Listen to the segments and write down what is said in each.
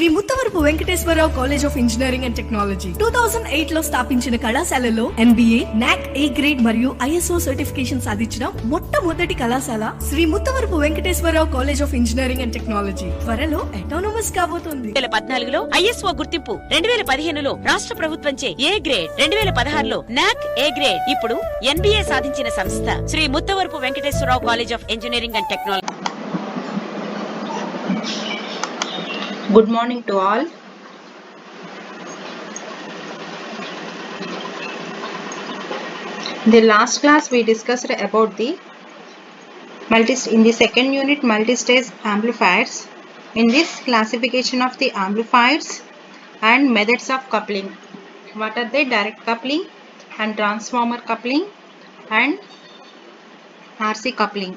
Shri Muttavarapu Venkateswara Rao college of engineering and technology 2008 లో స్థాపించిన కళాశాలలో MBA, NAC A గ్రేడ్ మరియు ISO సర్టిఫికేషన్ సాధించిన మొట్టమొదటి కళాశాల Shri Muttavarapu Venkateswara Rao college of engineering and technology త్వరలో అటానమస్ కాబోతోంది. 2014లో ISO గుర్తింపు, 2015లో రాష్ట్ర ప్రభుత్వంచే A గ్రేడ్, 2016లో NAC A గ్రేడ్, ఇప్పుడు NBA సాధించిన సంస్థ Shri Muttavarapu Venkateswara Rao college of engineering and technology. Good morning to all. In the last class we discussed about the in the second unit multi-stage amplifiers. In this classification of the amplifiers and methods of coupling. What are they? Direct coupling and transformer coupling and RC coupling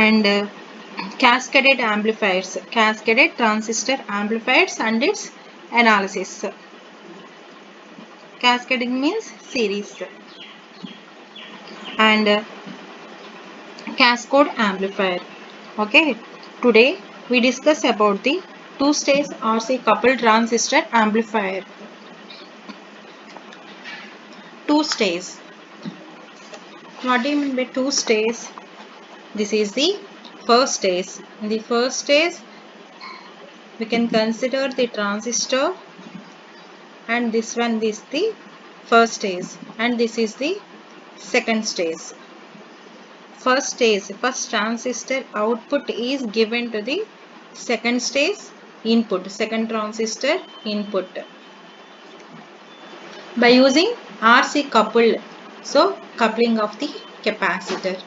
and cascaded amplifiers, cascaded transistor amplifiers and its analysis. Cascading means series and cascade amplifier. Okay, today we discuss about the two-stage RC coupled transistor amplifier. Two-stage. What do you mean by two-stage? This is the first stage. In the first stage we can consider the transistor, and this one is the first stage and this is the second stage. First stage, first transistor output is given to the second stage input, second transistor input by using RC coupled, so coupling of the capacitor.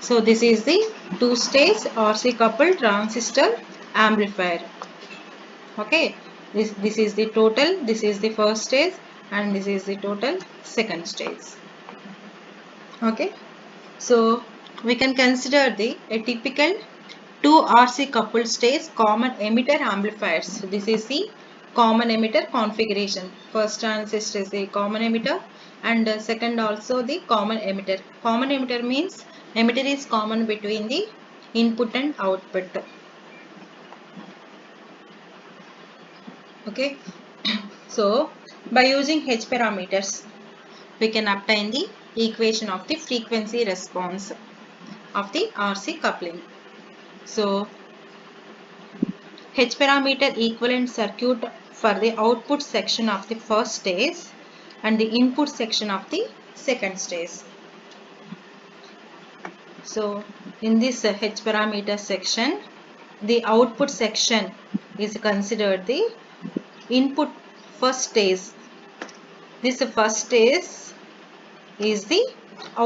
So this is the two-stage RC coupled transistor amplifier. Okay, this is the total, this is the first stage and this is the total second stage. Okay, so we can consider a typical two RC coupled stage common emitter amplifiers. So this is the common emitter configuration. First transistor is the common emitter and second also the common emitter. Common emitter means emitter is common between the input and output. Okay, so by using H parameters we can obtain the equation of the frequency response of the RC coupling. So H parameter equivalent circuit for the output section of the first stage and the input section of the second stage. So in this H parameter section, the output section is considered the input first stage. This first stage is the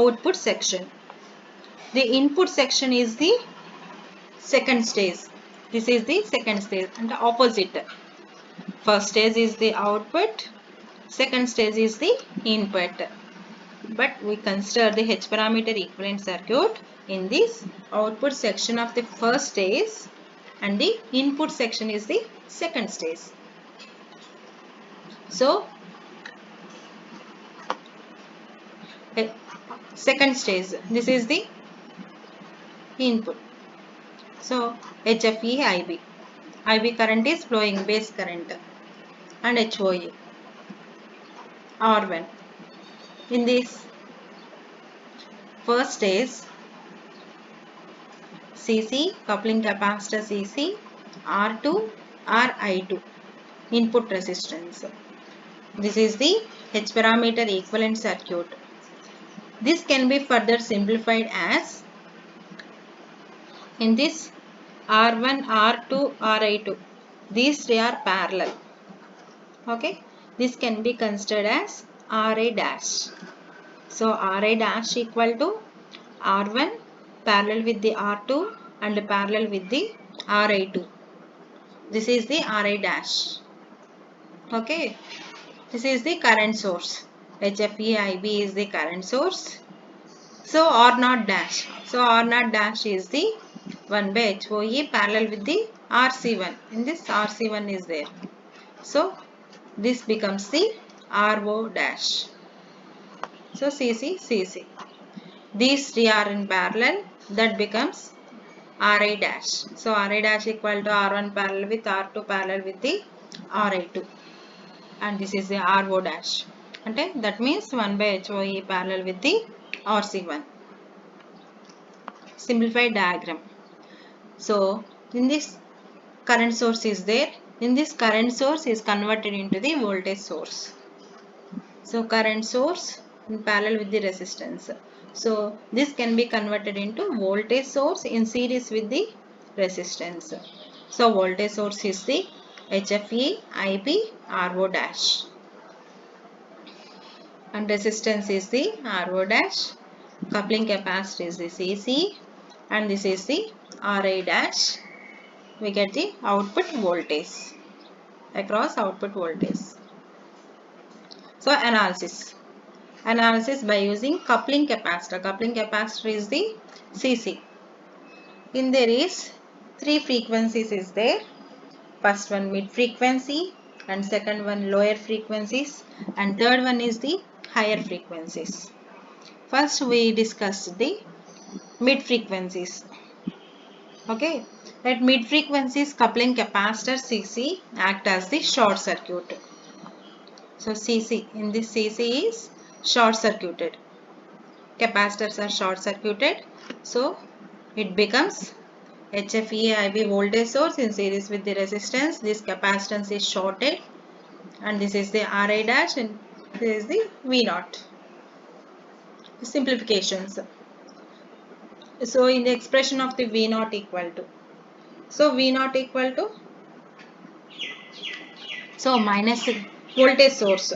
output section. The input section is the second stage. This is the second stage and the opposite. First stage is the output, second stage is the input. But we consider the H parameter equivalent circuit in this output section of the first stage and the input section is the second stage. So second stage, this is the input. So HFE IB. IB current is flowing, base current, and HOE R1. In this first stage, CC, coupling capacitor CC, R2, RI2, input resistance. This is the H parameter equivalent circuit. This can be further simplified as, in this R1, R2, RI2, these three are parallel. Okay, this can be considered as RA dash. So RA dash equal to R1 parallel with the R2 and parallel with the RI2. This is the RA dash. Okay, this is the current source. HFE IB is the current source. So R0 dash. So R0 dash is the 1 by HOE parallel with the RC1. In this RC1 is there. So this becomes the RO dash. So CC, CC. These three are in parallel. That becomes Ri dash. So Ri dash equal to R1 parallel with R2 parallel with the Ri2, and this is the Ro dash. Okay, that means 1 by HOE parallel with the RC1. Simplified diagram. So in this current source is there. In this current source is converted into the voltage source. So current source in parallel with the resistance. So this can be converted into voltage source in series with the resistance. So voltage source is the HFE IB RO dash, and resistance is the RO dash. Coupling capacitor is the CC, and this is the RI dash. We get the output voltage across output voltage. So analysis by using coupling capacitor. Coupling capacitor is the CC. In there is 3 frequencies is there. First one mid frequency, and second one lower frequencies, and third one is the higher frequencies. First we discussed the mid frequencies. Okay, at mid frequencies coupling capacitor CC act as the short circuit. So CC, in this CC is short circuited. Capacitors are short circuited. So it becomes HFE IB voltage source in series with the resistance. This capacitance is shorted, and this is the Ri dash, and this is the V naught. Simplifications. So in the expression of the V naught equal to, so V naught equal to, so minus voltage source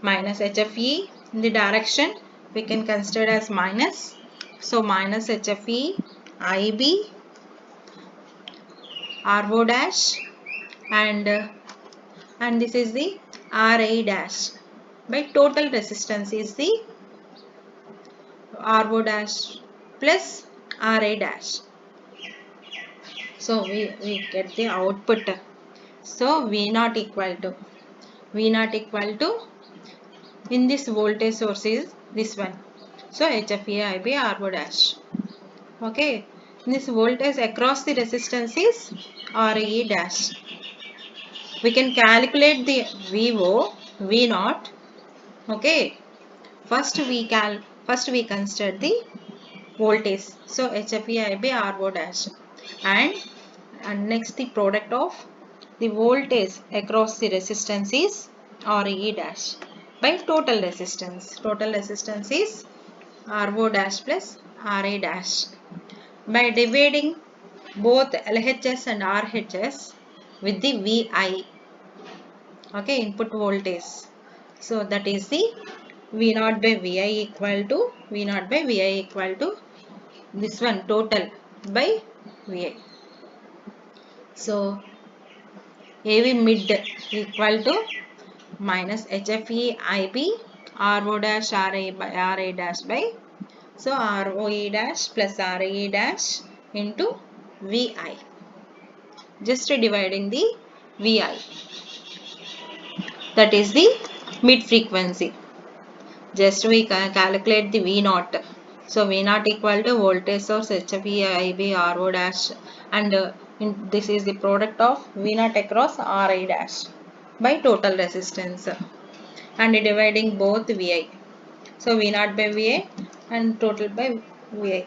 minus HFE in the direction we can consider as minus. So minus HFE IB RO dash, and this is the Ri dash by total resistance is the RO dash plus Ri dash. So we get the output. So V naught equal to in this voltage source is this one. So HFE IB RO dash. Okay, this voltage across the resistance is Re dash. We can calculate the VO, V naught. Okay, first we consider the voltage. So HFE IB RO dash, and next the product of the voltage across the resistance is Re dash by total resistance. Total resistance is RO dash plus Ra dash. By dividing both LHS and RHS with the VI, okay, input voltage. So that is the V naught by VI equal to this one total by VI. So AV mid equal to minus HFE IB RO dash Ra dash by, so ROE dash plus RE dash into VI. Just dividing the VI. That is the mid frequency. Just we calculate the V naught. So V naught equal to voltage source HFE IB RO dash, and this is the product of V naught across RI dash by total resistance, and dividing both VI. So V naught by VI and total by VI.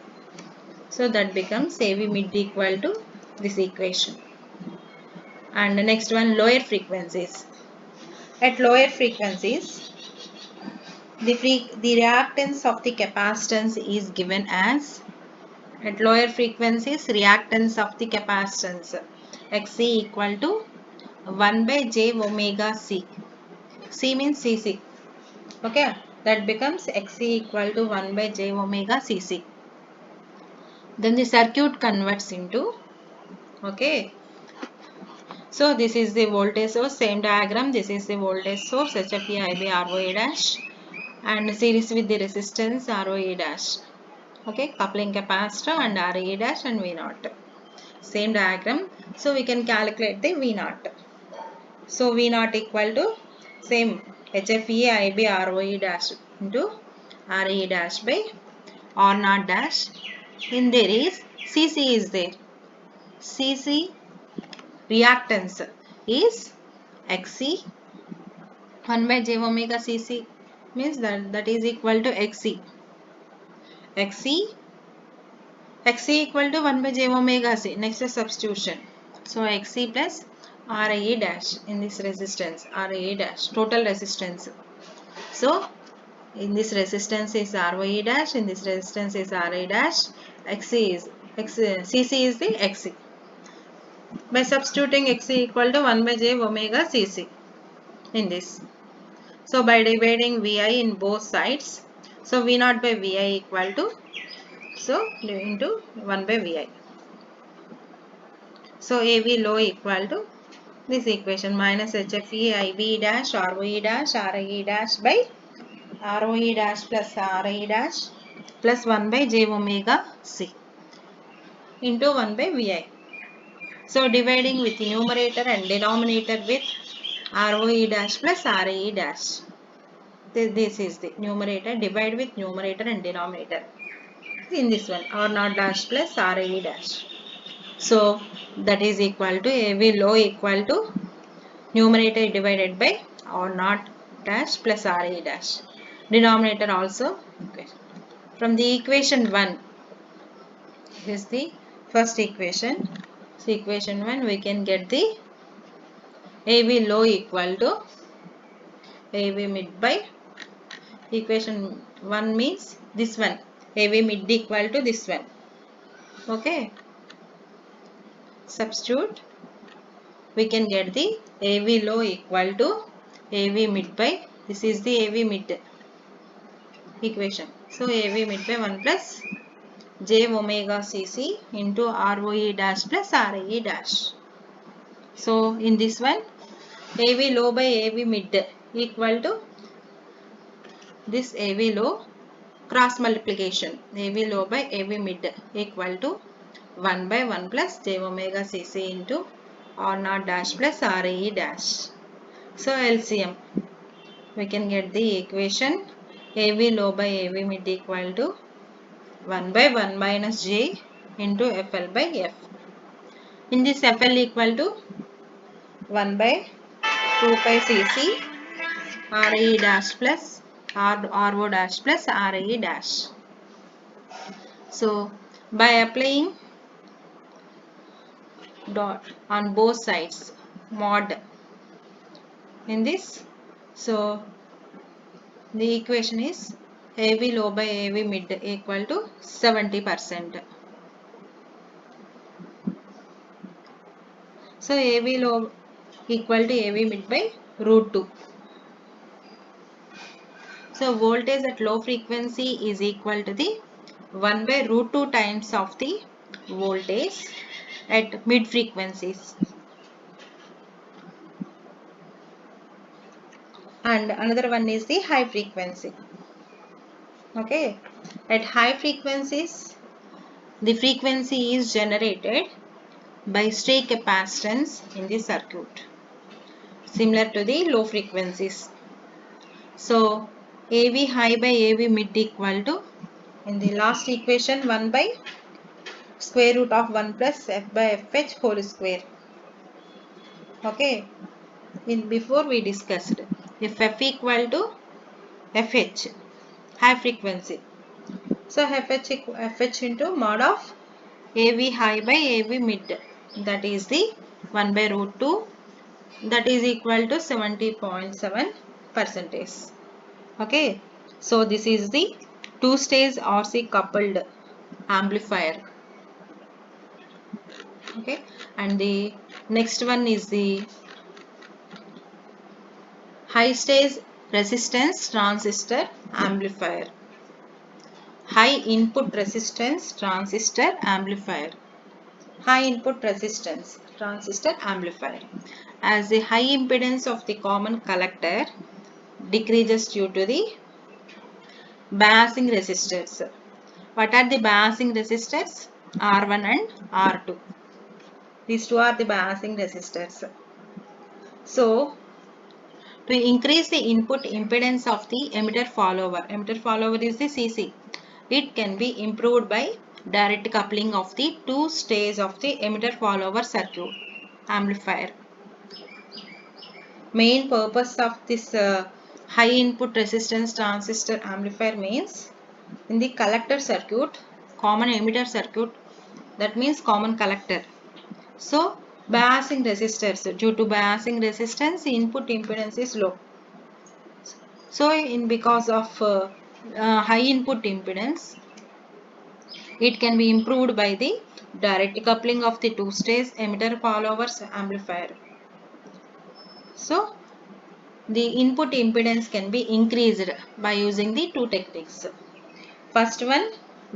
So that becomes AV mid equal to this equation. And the next one, lower frequencies. At lower frequencies, the reactance of the capacitance is given as, at lower frequencies, reactance of the capacitance Xc equal to 1 by j omega C. C means Cc. Okay, that becomes Xc equal to 1 by j omega Cc. Then the circuit converts into, okay, so this is the voltage source, same diagram. This is the voltage source HFE IB ROA dash, and series with the resistance ROA dash. Okay, coupling capacitor and RE dash and V naught. Same diagram. So we can calculate the V naught. So V naught equal to same HFE IB ROE dash into RE dash by R naught dash. In there is Cc is there. Cc reactance is Xc. 1 by j omega Cc means that is equal to Xc. Xc equal to 1 by j omega C. Next is substitution. So Xc plus Ra dash in this resistance. Ra dash total resistance. So in this resistance is Ra dash. In this resistance is Ra dash. Cc is the Xc. By substituting Xc equal to 1 by j omega Cc in this. So by dividing Vi in both sides. So V naught by Vi equal to, so into 1 by Vi. So AV low equal to this equation minus HFE IV dash ROE dash RIE dash by ROE dash plus RIE dash plus 1 by j omega C into 1 by Vi. So dividing with numerator and denominator with ROE dash plus RIE dash. This is the numerator. Divide with numerator and denominator. In this one R naught dash plus RIE dash. So that is equal to AV low equal to numerator divided by R naught dash plus RIE dash. Denominator also. Okay. From the equation 1, this is the first equation. So equation 1 we can get the AV low equal to AV mid by equation 1 means this one. AV mid equal to this one. Okay. Substitute. We can get the AV low equal to AV mid by, this is the AV mid equation. So AV mid by 1 plus j omega Cc into ROE dash plus RIE dash. So in this one AV low by AV mid equal to this AV low cross multiplication. AV low by AV mid equal to 1 by 1 plus j omega Cc into R naught dash plus RE dash. So LCM, we can get the equation AV low by AV mid equal to 1 by 1 minus j into FL by F. In this FL equal to 1 by 2 pi Cc RE dash plus RO dash plus RE dash. So by applying dot on both sides mod in this, so the equation is AV low by AV mid equal to 70%. So AV low equal to AV mid by root 2. So voltage at low frequency is equal to the 1 by root 2 times of the voltage at mid frequencies. And another one is the high frequency. Okay, at high frequencies the frequency is generated by stray capacitance in the circuit, similar to the low frequencies. So AV high by AV mid equal to, in the last equation, 1 by square root of 1 plus F by FH whole square. Okay, before we discussed if F equal to FH, high frequency, so FH into mod of AV high by AV mid, that is the 1 by root 2, that is equal to 70.7%. Okay, so this is the two-stage RC coupled amplifier. Okay, and the next one is the high stage resistance transistor amplifier. High input resistance transistor amplifier. High input resistance transistor amplifier. As the high impedance of the common collector decreases due to the biasing resistors. What are the biasing resistors? R1 and R2. These two are the biasing resistors. So to increase the input impedance of the emitter follower is the CC. It can be improved by direct coupling of the two stages of the emitter follower circuit amplifier. Main purpose of this high input resistance transistor amplifier means in the collector circuit, common emitter circuit, that means common collector. So biasing resistors, due to biasing resistance, input impedance is low. So because of high input impedance, it can be improved by the direct coupling of the two-stage emitter followers amplifier. So the input impedance can be increased by using the two techniques. First one,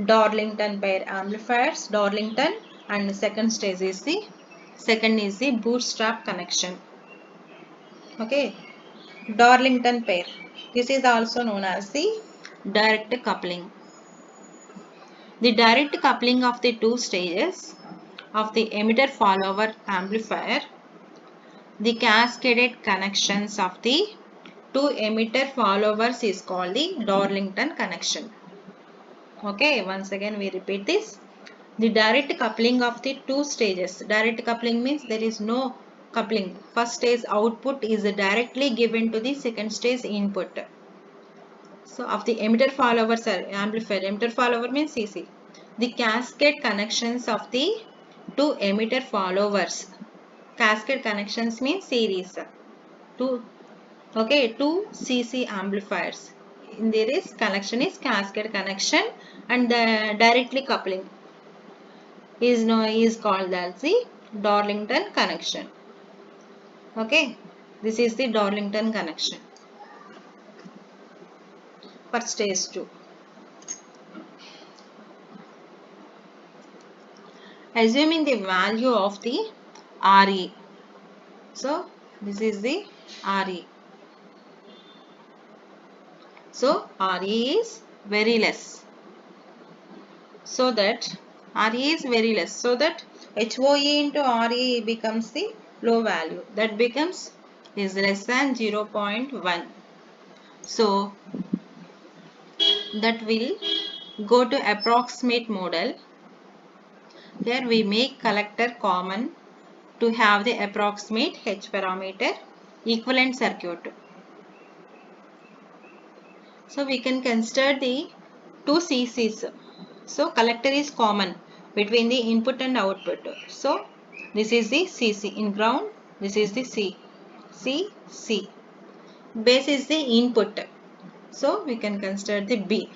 Darlington pair amplifiers, Darlington, and second is the bootstrap connection. Okay, Darlington pair. This is also known as the direct coupling. The direct coupling of the two stages of the emitter follower amplifier, the cascaded connections of the two emitter followers is called the Darlington connection. Okay, once again we repeat this. The direct coupling of the two stages. Direct coupling means there is no coupling. First stage output is directly given to the second stage input. So of the emitter followers amplifier. Emitter follower means CC. The cascade connections of the two emitter followers. Cascade connections means series. Two CC amplifiers. In there is connection is cascade connection, and the directly coupling is called as the Darlington connection. Okay, this is the Darlington connection for stage 2. Assuming the value of the RE. So this is the RE. So RE is very less. So that RE is very less. So that HOE into RE becomes the low value. That becomes is less than 0.1. So that will go to approximate model. Here we make collector common to have the approximate H parameter equivalent circuit. So we can consider the two CCs. So collector is common between the input and output. So this is the CC in ground. This is the C. C. Base is the input. So we can consider the B.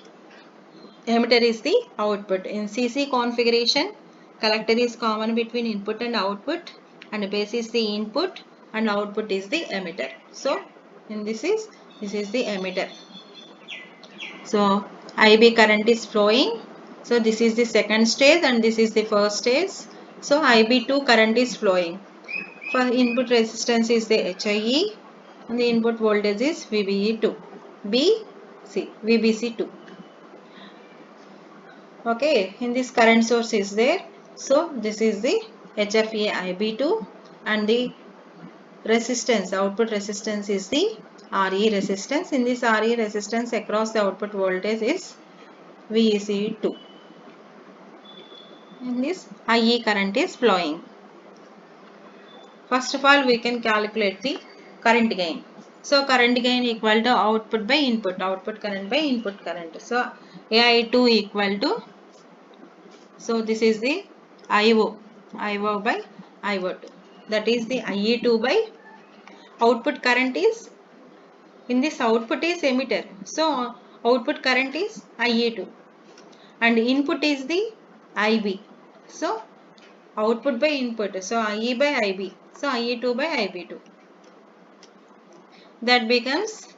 Emitter is the output. In CC configuration, collector is common between input and output, and base is the input and output is the emitter. So in this is the emitter. So IB current is flowing. So this is the second stage and this is the first stage. So IB2 current is flowing. For input resistance is the HIE and the input voltage is VBE2. VBC2. Okay, in this current source is there. So this is the HFE IB2 and the resistance, output resistance is the RE resistance. In this RE resistance across the output voltage is VEC2. In this IE current is flowing. First of all, we can calculate the current gain. So current gain equal to output by input, output current by input current. So AI2 equal to, so this is the IO by IO2. That is the IE2 by output current is, in this output is emitter. So output current is IE2 and input is the IB. So output by input. So IE by IB. So IE2 by IB2. That becomes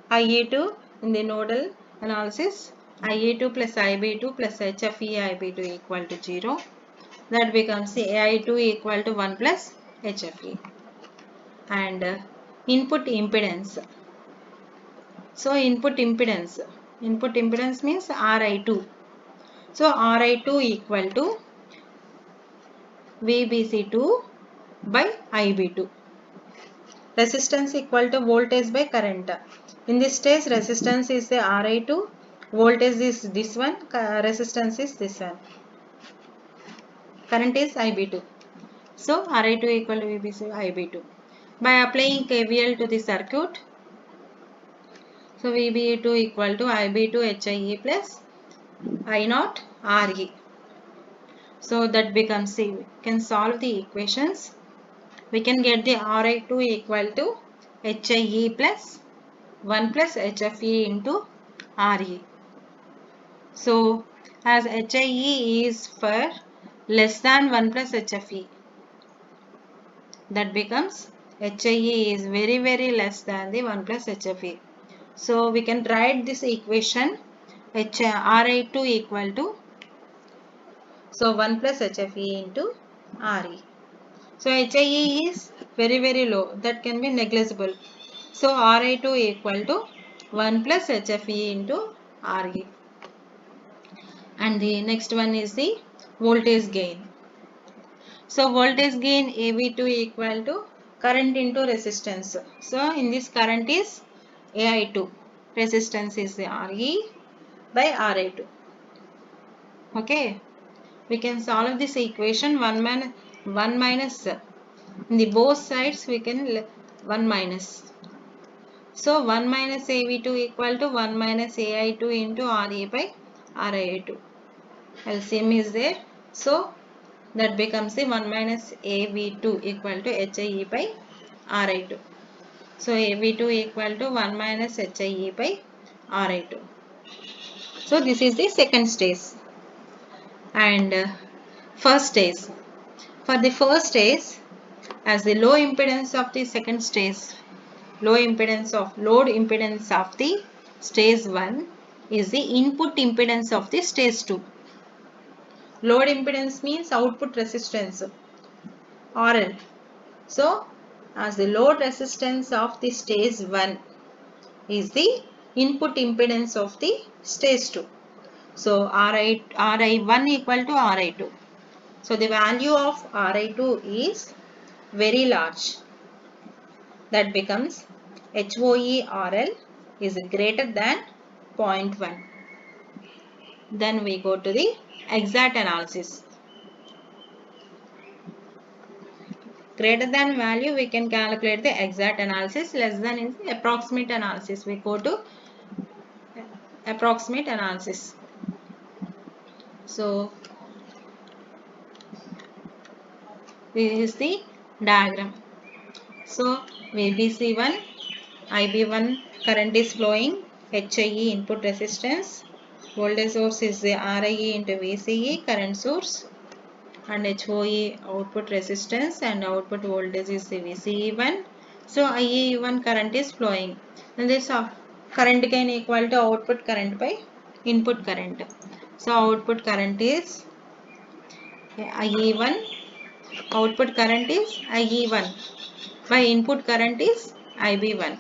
IE2 in the nodal analysis. IE2 plus IB2 plus HFE IB2 equal to 0. That becomes the AI2 equal to 1 plus HFE. And input impedance. So input impedance means RI2. So RI2 equal to VBC2 by IB2. Resistance equal to voltage by current. In this case, resistance is the RI2, voltage is this one, resistance is this one, current is IB2. So RI2 equal to VBC IB2. By applying KVL to the circuit, so VB2 equal to IB2 HIE plus I0 RE. So that becomes, see, we can solve the equations. We can get the RI2 equal to HIE plus 1 plus HFE into RE. So as HIE is for less than 1 plus HFE, that becomes HIE is very less than the 1 plus HFE. So we can write this equation RI2 equal to, so 1 plus HFE into RE. So HIE is very low, that can be negligible. So RI2 equal to 1 plus HFE into RE. And the next one is the voltage gain. So voltage gain AV2 equal to current into resistance. So in this current is AI2, resistance is the RE by RI2. Okay, we can solve this equation 1 minus, in the both sides we can 1 minus. So 1 minus AV2 equal to 1 minus AI2 into RE by RI2. LCM is there. So that becomes the 1 minus AV2 equal to HIE by RI2. So AV2 equal to 1 minus HIE by RI2. So this is the second stage. And first stage. For the first stage, as the low impedance of the second stage, load impedance of the stage 1 is the input impedance of the stage 2. Load impedance means output resistance, RL. So as the load resistance of the stage 1 is the input impedance of the stage 2. So RI1 equal to RI2. So the value of RI2 is very large. That becomes HOE-RL is greater than 0.1. Then we go to the exact analysis. Greater than value we can calculate the exact analysis, less than is the approximate analysis. We go to approximate analysis. So this is the diagram. So VBC1, IB1 current is flowing, HIE input resistance, voltage source is the RIE into VCE current source, and HOE output resistance, and output voltage is the VCE1. So IE1 current is flowing, and this current gain equal to output current by input current. So output current is IE1, output current is IE1 by input current is IB1.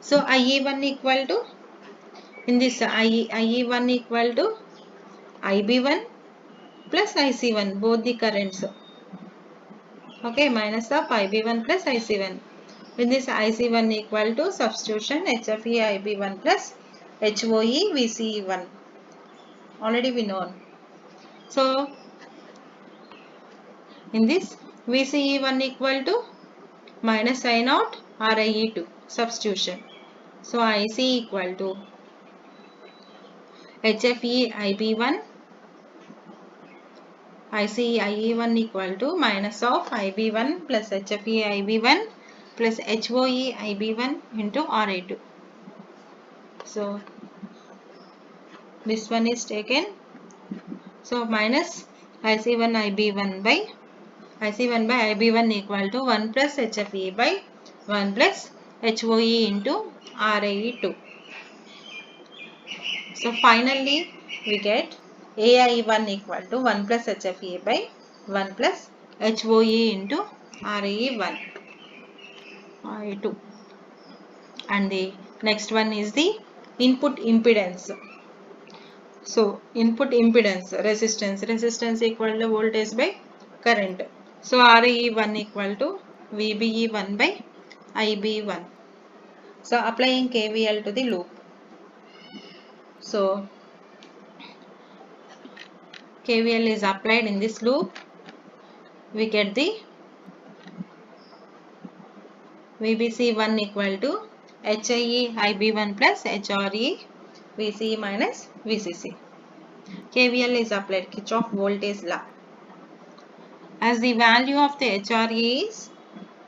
So IE1 equal to, in this IE1 equal to IB1 plus IC1, both the currents. Okay, minus of IB1 plus IC1. With this IC1 equal to substitution HFE IB1 plus HOE VCE1. Already we know. So in this VCE1 equal to minus I0 RIE2, substitution. So IC equal to HFE IB1, IC IE1 equal to minus of IB1 plus HFE IB1 plus HOE IB1 into RI2. So this one is taken. So minus IC1 IB1 by IB1 equal to 1 plus HFE by 1 plus HOE into RIE2. So finally we get AI1 equal to 1 plus HFE by 1 plus HOE into RE1, RE2. And the next one is the input impedance. So input impedance, resistance equal to voltage by current. So RE1 equal to VBE1 by IB1. So applying KVL to the loop. So KVL is applied in this loop. We get the VBC1 equal to HIE IB1 plus HRE VCE minus VCC. KVL is applied, Kirchhoff voltage law. As the value of the HRE is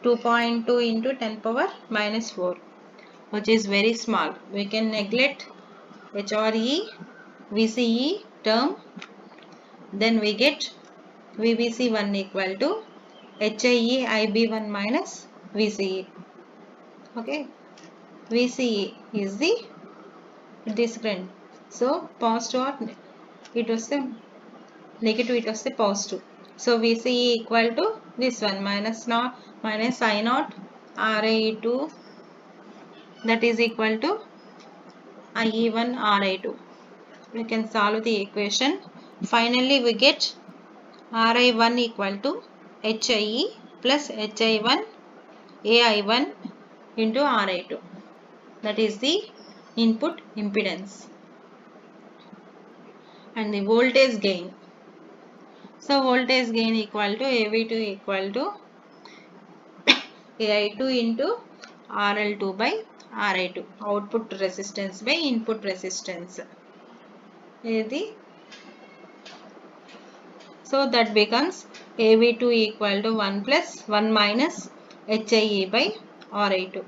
2.2 into 10 power minus 4, which is very small, we can neglect HRE VCE term. Then we get VBC1 equal to HIE IB1 minus VCE. Okay, VCE is the discrete. So positive or it was the negative, it was the positive. So VCE equal to this one minus I naught RI2, that is equal to IE1 RI2. We can solve the equation. Finally we get RI1 equal to HIE plus HI1 AI1 into RI2. That is the input impedance. And the voltage gain. So voltage gain equal to AV2 equal to AI2 into RL2 by RI2. Output resistance by input resistance. So that becomes AV2 equal to 1 plus 1 minus HIE by RI2.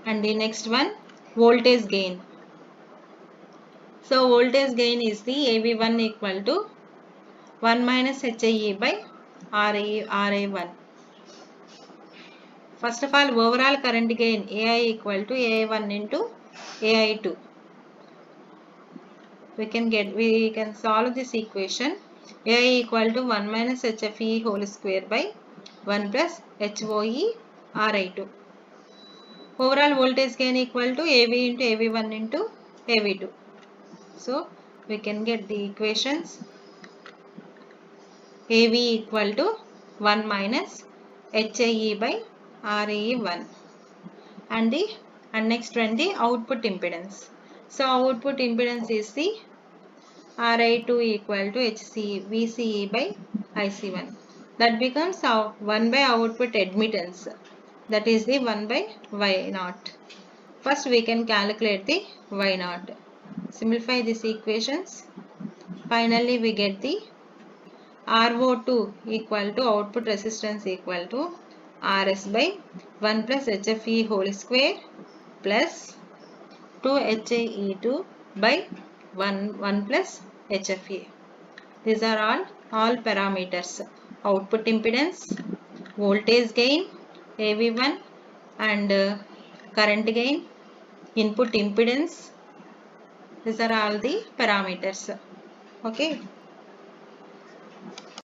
And the next one, voltage gain. So voltage gain is the AV1 equal to 1 minus HIE by RI1. First of all, overall current gain AI equal to AI1 into AI2. We can solve this equation. AI equal to 1 minus HFE whole square by 1 plus HOE RI2. Overall voltage gain equal to AV into AV1 into AV2. So we can get the equations. AV equal to 1 minus HIE by RE1. And next one, the output impedance. So output impedance is the RI2 equal to VCE by IC1. That becomes 1 by output admittance. That is the 1 by Y0. First we can calculate the Y0. Simplify these equations. Finally we get the RO2 equal to output resistance equal to RS by 1 plus HFE whole square plus 2 HIE2 by 1 plus HFE. These are all parameters. Output impedance, voltage gain, AV1 and current gain, input impedance. These are all the parameters. Okay.